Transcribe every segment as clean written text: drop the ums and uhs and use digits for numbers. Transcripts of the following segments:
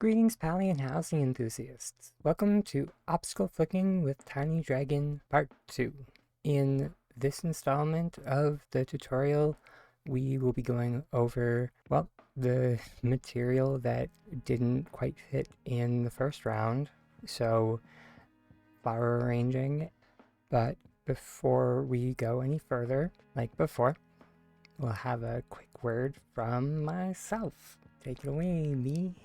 Greetings, Palia and housing enthusiasts. Welcome to Obstacle Flicking with Tiny Dragon Part 2. In this installment of the tutorial, we will be going over, well, the material that didn't quite fit in the first round, so flower arranging. But before we go any further, like before, we'll have a quick word from myself. Take it away, me.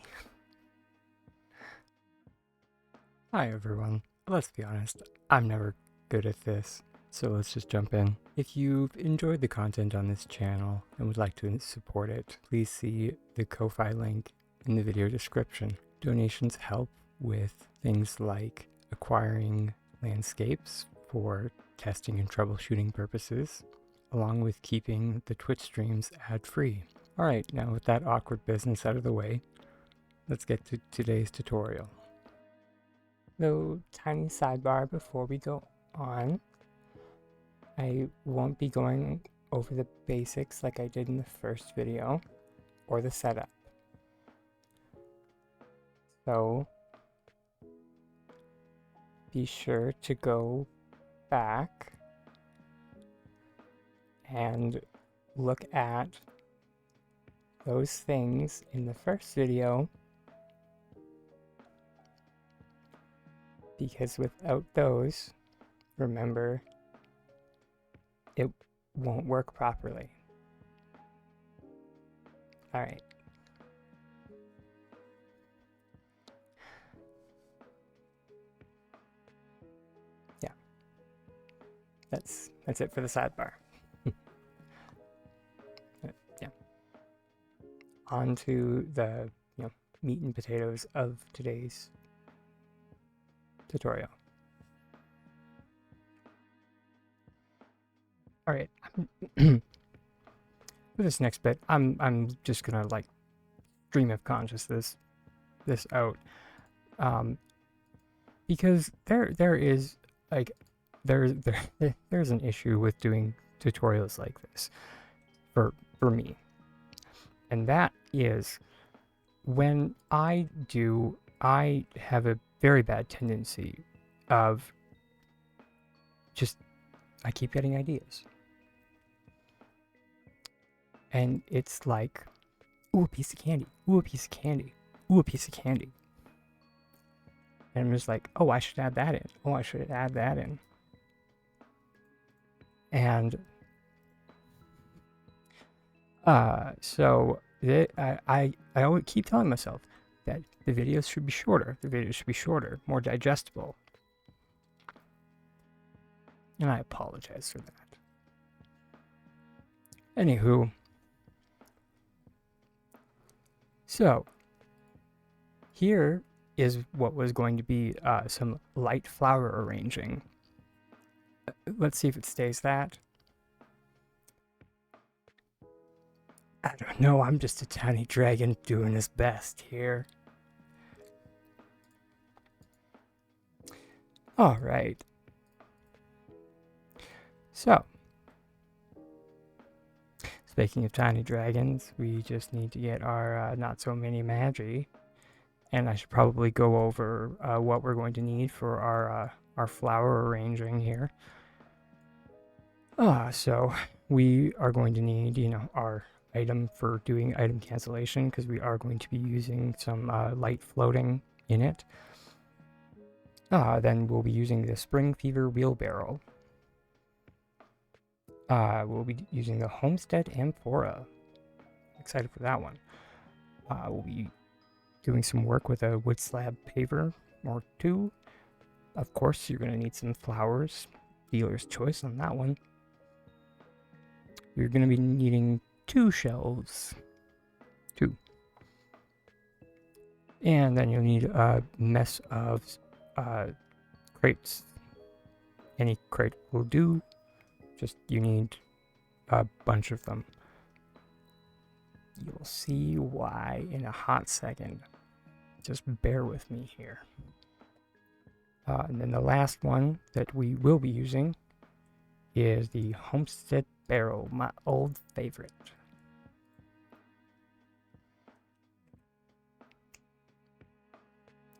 Hi everyone. Let's be honest, I'm never good at this, so let's just jump in. If you've enjoyed the content on this channel and would like to support it, please see the Ko-Fi link in the video description. Donations help with things like acquiring landscapes for testing and troubleshooting purposes, along with keeping the Twitch streams ad-free. Alright, now with that awkward business out of the way, let's get to today's tutorial. No tiny sidebar before we go on. I won't be going over the basics like I did in the first video, or the setup. So, be sure to go back and look at those things in the first video, because without those, remember, it won't work properly. Alright. Yeah. That's it for the sidebar. Yeah. On to the, meat and potatoes of today's tutorial. All right. For this next bit, I'm just gonna like stream of consciousness this out, because there is like there's an issue with doing tutorials like this for me, and that is when I have a very bad tendency of I keep getting ideas. And it's like, ooh, a piece of candy, ooh, a piece of candy, ooh, a piece of candy. And I'm just like, oh, I should add that in. Oh, I should add that in. And so I always keep telling myself that the videos should be shorter. The videos should be shorter, more digestible. And I apologize for that. Anywho, so here is what was going to be some light flower arranging. Let's see if it stays that. I don't know, I'm just a tiny dragon doing his best here. Alright. So, speaking of tiny dragons, we just need to get our not-so-mini magi. And I should probably go over what we're going to need for our flower arranging here. So we are going to need, our item for doing item cancellation, because we are going to be using some light floating in it. Then we'll be using the Spring Fever wheelbarrow. We'll be using the Homestead Amphora. Excited for that one. We'll be doing some work with a wood slab paver or two. Of course, you're going to need some flowers. Dealer's choice on that one. You're going to be needing 2 shelves. 2. And then you'll need a mess of crates. Any crate will do. Just you need a bunch of them. You'll see why in a hot second. Just bear with me here. And then the last one that we will be using is the Homestead Barrel, my old favorite.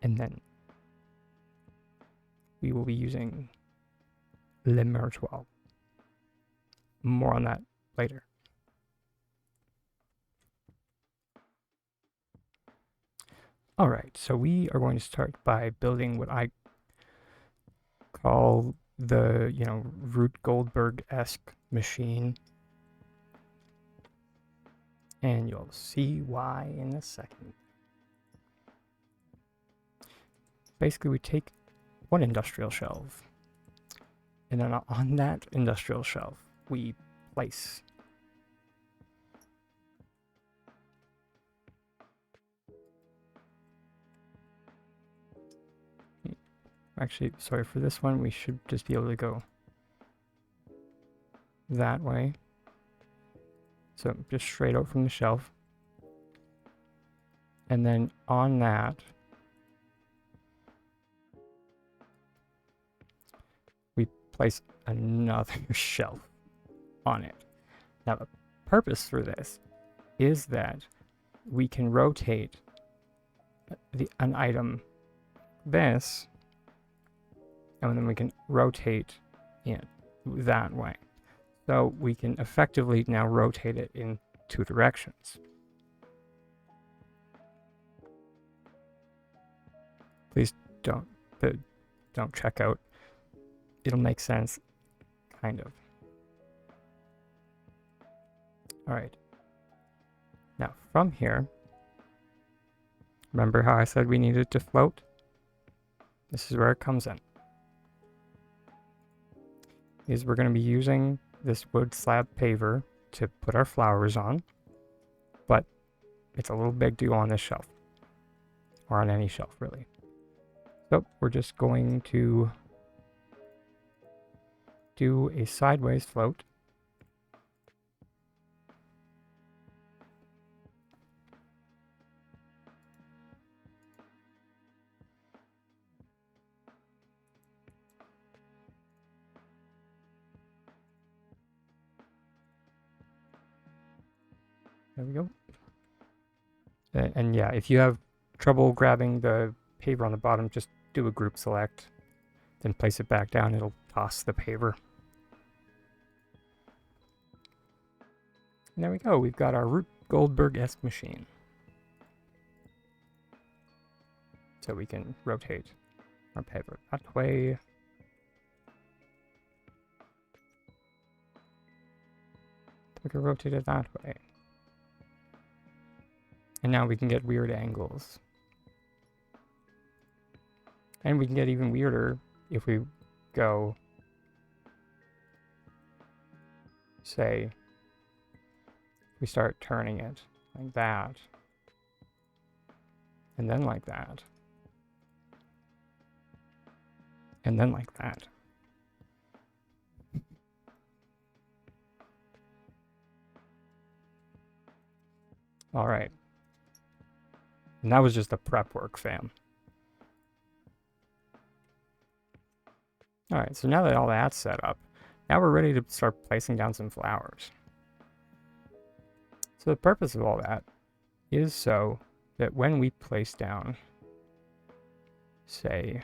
And then we will be using Le Mertois. More on that later. All right, so we are going to start by building what I call the, Rube Goldberg-esque machine. And you'll see why in a second. Basically, we take one industrial shelf, and then on that industrial shelf, we place actually, sorry, for this one, we should just be able to go that way. So just straight out from the shelf. And then on that, we place another shelf on it. Now the purpose for this is that we can rotate an item this, and then we can rotate it that way. So we can effectively now rotate it in two directions. Please don't check out. It'll make sense, kind of. All right. Now from here, remember how I said we needed to float? This is where it comes in. Is we're going to be using this wood slab paver to put our flowers on, but it's a little big to go on this shelf, or on any shelf really. So we're just going to do a sideways float. There we go. And yeah, if you have trouble grabbing the paver on the bottom, just do a group select, then place it back down. It'll toss the paver. And there we go. We've got our Rube Goldberg-esque machine. So we can rotate our paver that way. We can rotate it that way. And now we can get weird angles. And we can get even weirder if we go, say, we start turning it like that, and then like that, and then like that. All right. And that was just the prep work, fam. All right, so now that all that's set up, now we're ready to start placing down some flowers. So the purpose of all that is so that when we place down, say,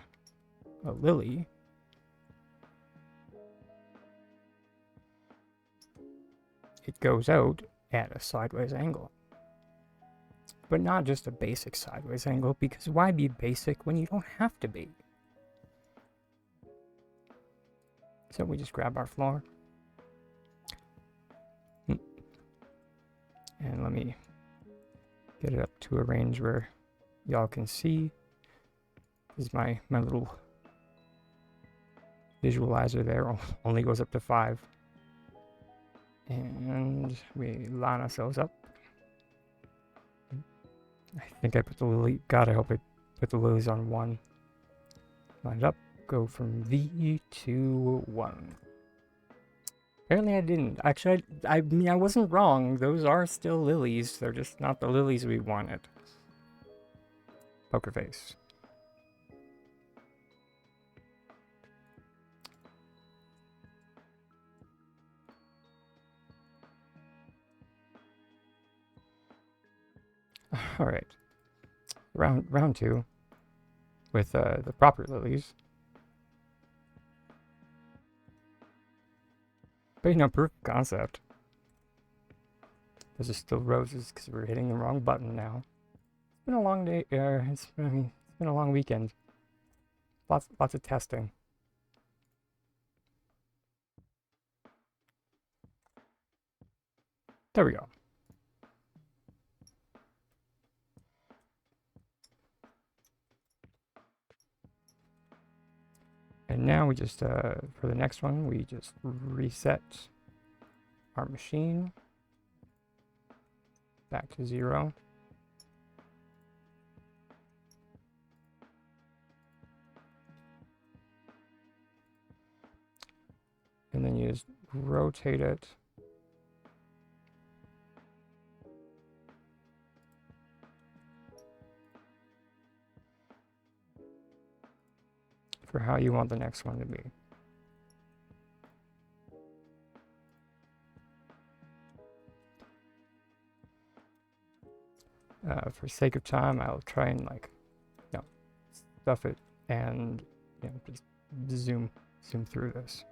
a lily, it goes out at a sideways angle. But not just a basic sideways angle, because why be basic when you don't have to be? So we just grab our floor. And let me get it up to a range where y'all can see. This is my little visualizer there, only goes up to 5. And we line ourselves up. I think I put the lily, God, I hope I put the lilies on 1. Line it up, go from V to 1. Apparently I didn't. Actually, I mean, I wasn't wrong. Those are still lilies. They're just not the lilies we wanted. Poker face. All right. Round 2. with the proper lilies. But you know, proof of concept. Those are still roses because we're hitting the wrong button now. It's been a long day. It's been a long weekend. Lots of testing. There we go. And now we just, for the next one, we just reset our machine back to 0. And then you just rotate it. For how you want the next one to be. For sake of time, I'll try and stuff it and just zoom through this.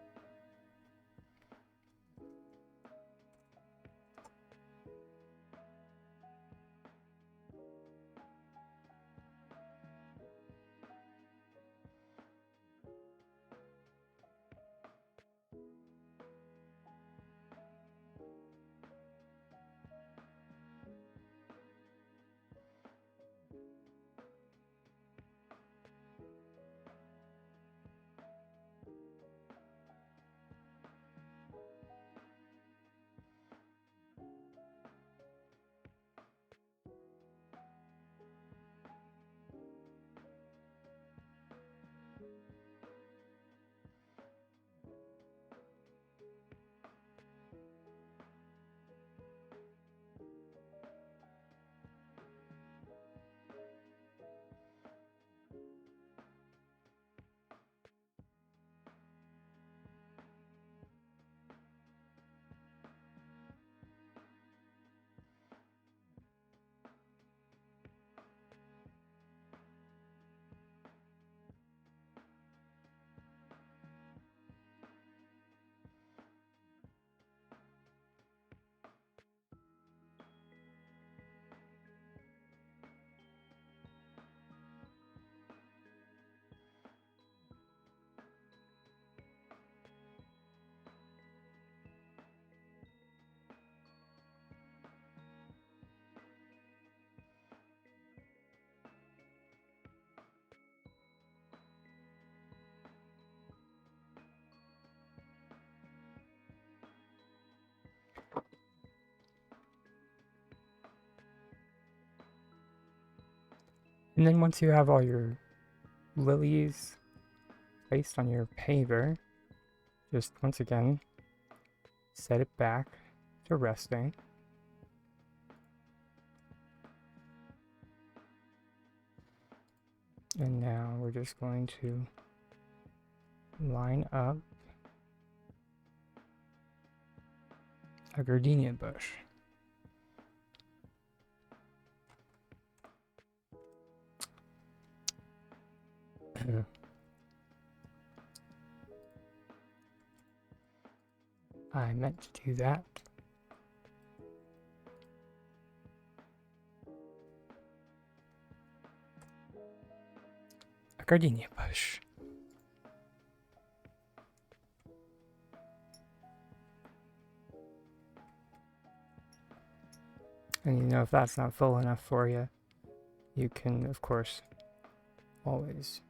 And then once you have all your lilies placed on your paver, just once again, set it back to resting. And now we're just going to line up a gardenia bush. I meant to do that. A gardenia bush. And you know, if that's not full enough for you, you can, of course, always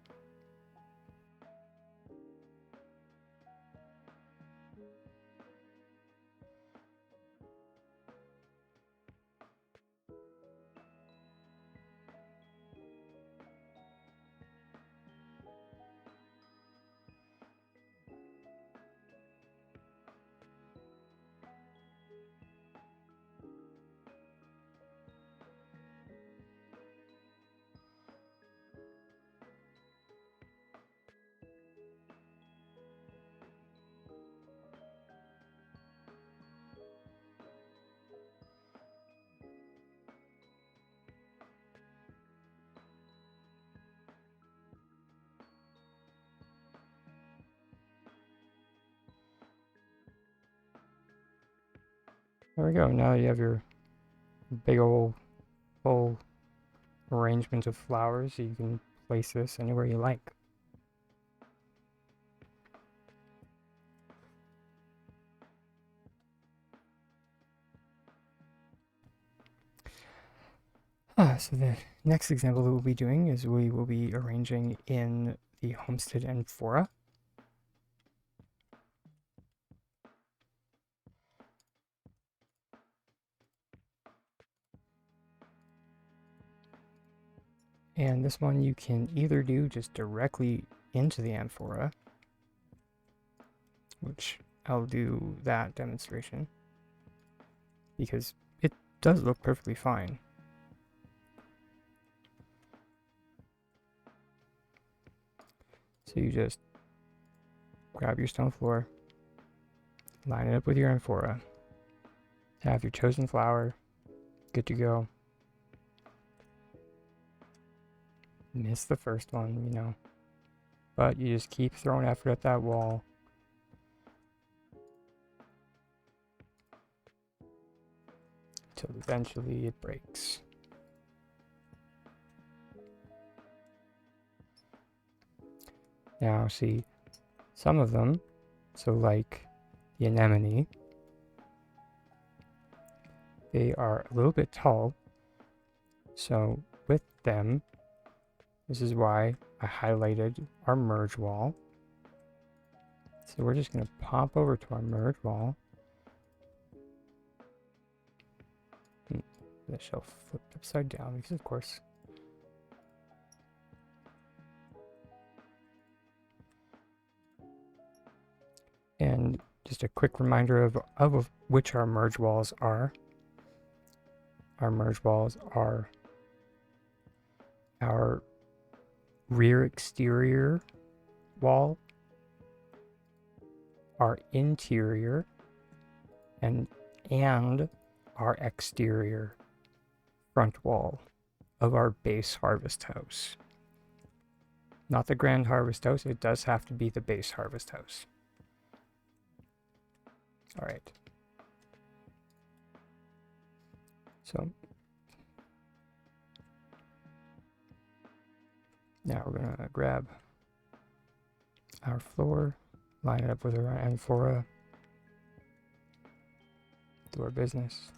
There we go. Now you have your big old full arrangement of flowers. So you can place this anywhere you like. So the next example that we'll be doing is we will be arranging in the Homestead Amphora. And this one you can either do just directly into the amphora, which I'll do that demonstration because it does look perfectly fine. So you just grab your stone floor, line it up with your amphora, have your chosen flower, good to go. Missed the first one, you know, but you just keep throwing effort at that wall. Till eventually it breaks. Now see, some of them, so like the anemone, they are a little bit tall, so with them, this is why I highlighted our merge wall. So we're just going to pop over to our merge wall. The shelf flipped upside down because of course. And just a quick reminder of which our merge walls are. Our merge walls are our rear exterior wall, our interior, and our exterior front wall of our base harvest house. Not the grand harvest house, it does have to be the base harvest house. Alright. So now we're going to grab our floor, line it up with our amphora, do our business.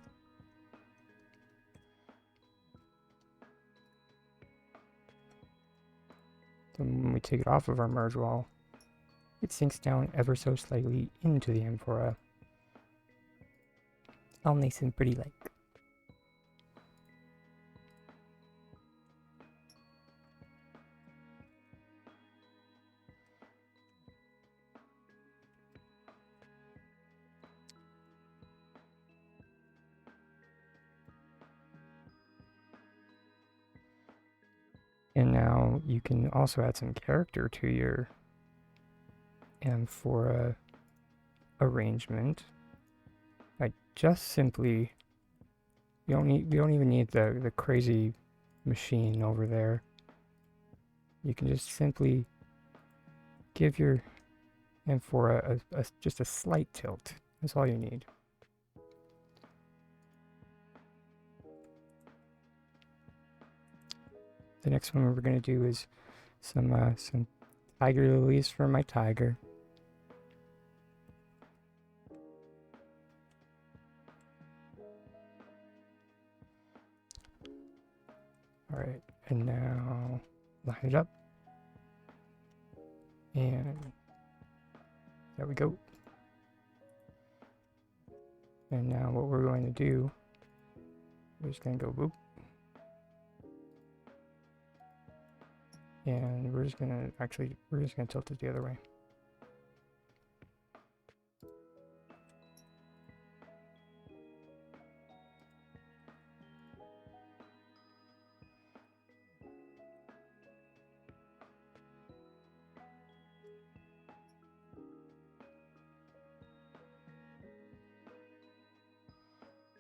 Then when we take it off of our merge wall, it sinks down ever so slightly into the amphora. All nice and pretty like. And now you can also add some character to your amphora arrangement by just simply, you don't even need the crazy machine over there. You can just simply give your amphora just a slight tilt. That's all you need. The next one we're going to do is some tiger lilies for my tiger. Alright, and now line it up. And there we go. And now what we're going to do, we're just going to go boop. And we're just going to tilt it the other way.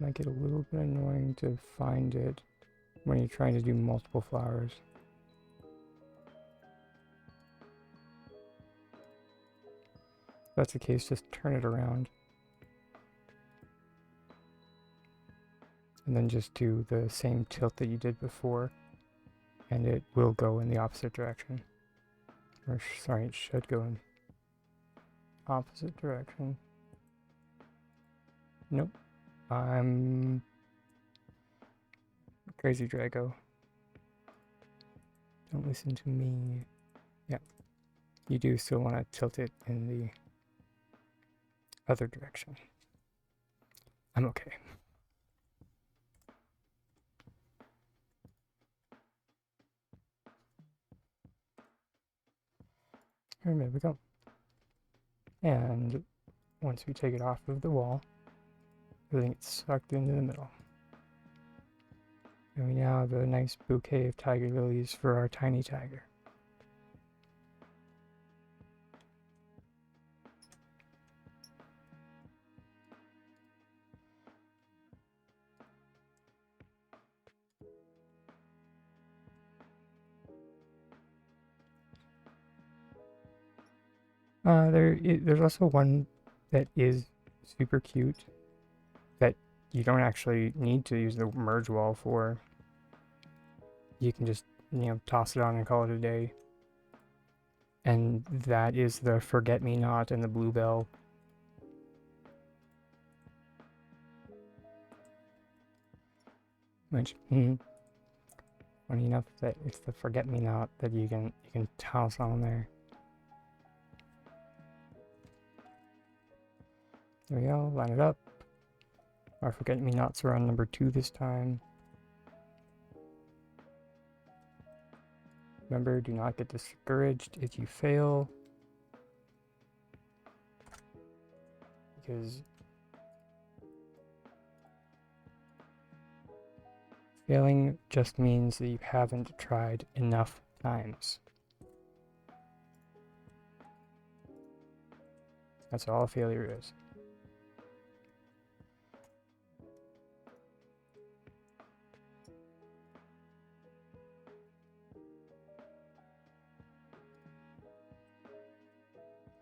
Might get a little bit annoying to find it when you're trying to do multiple flowers. If that's the case, just turn it around. and then just do the same tilt that you did before, and it will go in the opposite direction. Or sorry, it should go in opposite direction. Nope. I'm crazy Drago. Don't listen to me. Yeah. You do still want to tilt it in the other direction. I'm okay. And there we go. And once we take it off of the wall, everything gets sucked into the middle. And we now have a nice bouquet of tiger lilies for our tiny tiger. There's also one that is super cute that you don't actually need to use the merge wall for. You can just, toss it on and call it a day. And that is the Forget-Me-Not and the Bluebell. Which, funny enough, that it's the Forget-Me-Not that you can toss on there. There we go, line it up. Our Forget-Me-Nots are on number 2 this time. Remember, do not get discouraged if you fail. Because failing just means that you haven't tried enough times. That's all a failure is.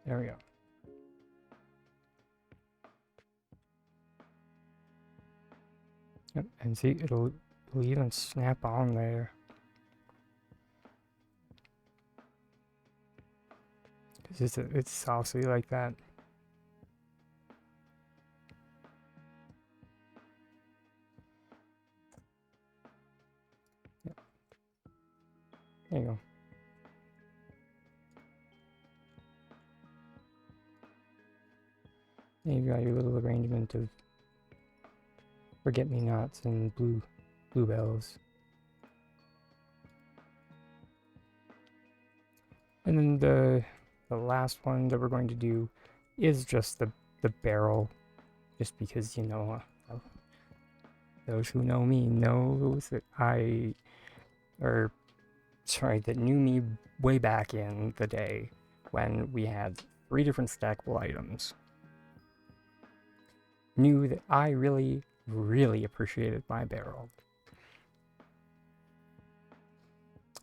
There we go. Yep, and see, it'll even snap on there. Because it's saucy like that. Yep. There you go. You've got your little arrangement of Forget-Me-Nots and bluebells. And then the last one that we're going to do is just the barrel, just because, those who know me knows that that knew me way back in the day when we had 3 different stackable items. Knew that I really, really appreciated my barrel.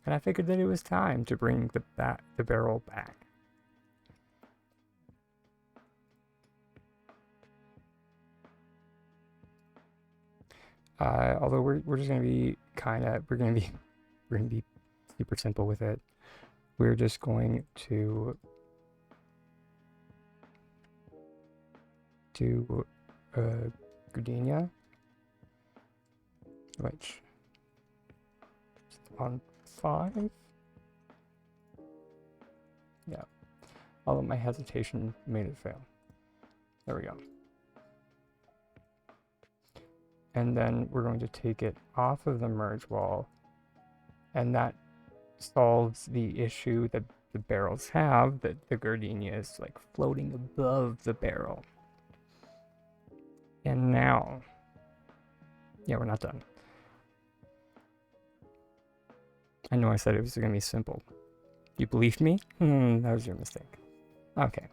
And I figured that it was time to bring the barrel back. Although we're just gonna be we're gonna be super simple with it. We're just going to do gardenia, which is on 5. Yeah, although my hesitation made it fail. There we go. And then we're going to take it off of the merge wall, and that solves the issue that the barrels have, that the gardenia is like floating above the barrel. And now, yeah, we're not done. I know I said it was going to be simple. You believed me? That was your mistake. Okay.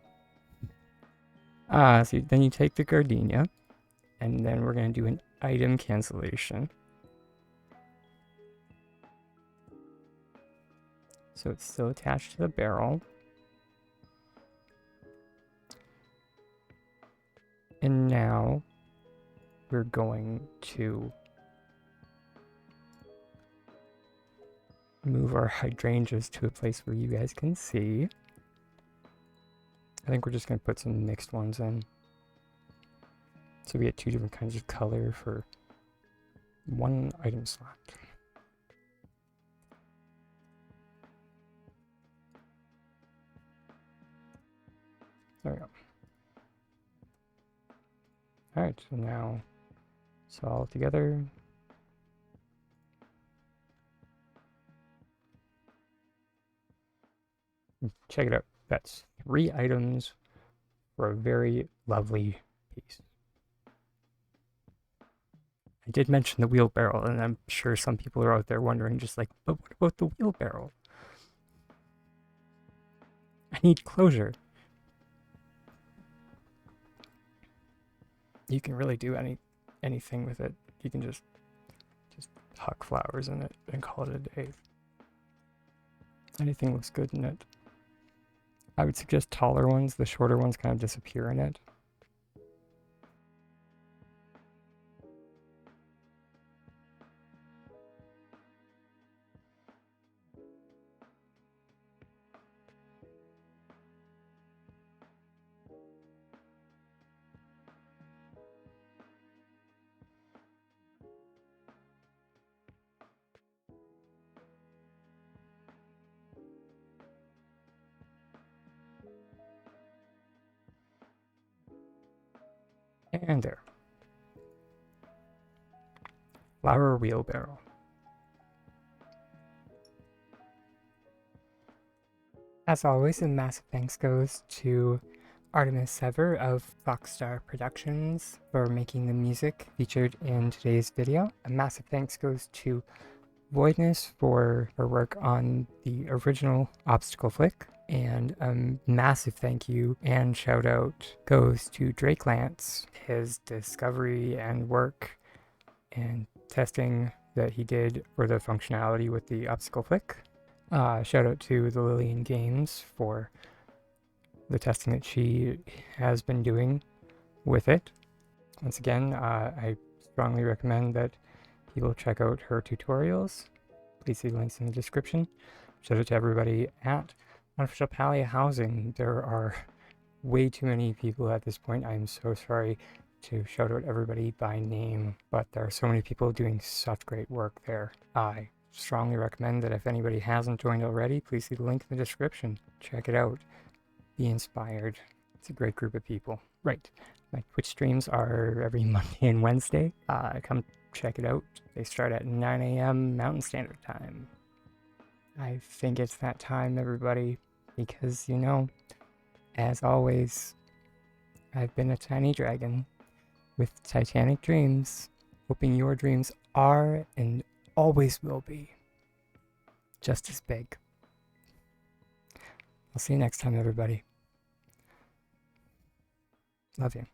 So then you take the gardenia, and then we're going to do an item cancellation. So it's still attached to the barrel. And now we're going to move our hydrangeas to a place where you guys can see. I think we're just going to put some mixed ones in. So we get 2 different kinds of color for 1 item slot. There we go. Alright, so now it's all together. Check it out. That's 3 items for a very lovely piece. I did mention the wheelbarrow, and I'm sure some people are out there wondering just like, but what about the wheelbarrow? I need closure. You can really do anything with it. You can just huck flowers in it and call it a day. Anything looks good in it. I would suggest taller ones. The shorter ones kind of disappear in it. And there. Flower wheelbarrow. As always, a massive thanks goes to Artemis Sever of Foxstar Productions for making the music featured in today's video. A massive thanks goes to Voidness for her work on the original Obstacle Flick. And a massive thank you and shout out goes to Drake Lance, his discovery and work and testing that he did for the functionality with the Obstacle Flick. Shout out to the Lillian Games for the testing that she has been doing with it. Once again, I strongly recommend that people check out her tutorials. Please see links in the description. Shout out to everybody at Unofficial Palia Housing. There are way too many people at this point. I'm so sorry to shout out everybody by name, but there are so many people doing such great work there. I strongly recommend that if anybody hasn't joined already, please see the link in the description. Check it out. Be inspired. It's a great group of people. Right. My Twitch streams are every Monday and Wednesday. Come check it out. They start at 9 a.m. Mountain Standard Time. I think it's that time, everybody, because, you know, as always, I've been a tiny dragon with titanic dreams, hoping your dreams are and always will be just as big. I'll see you next time, everybody. Love you.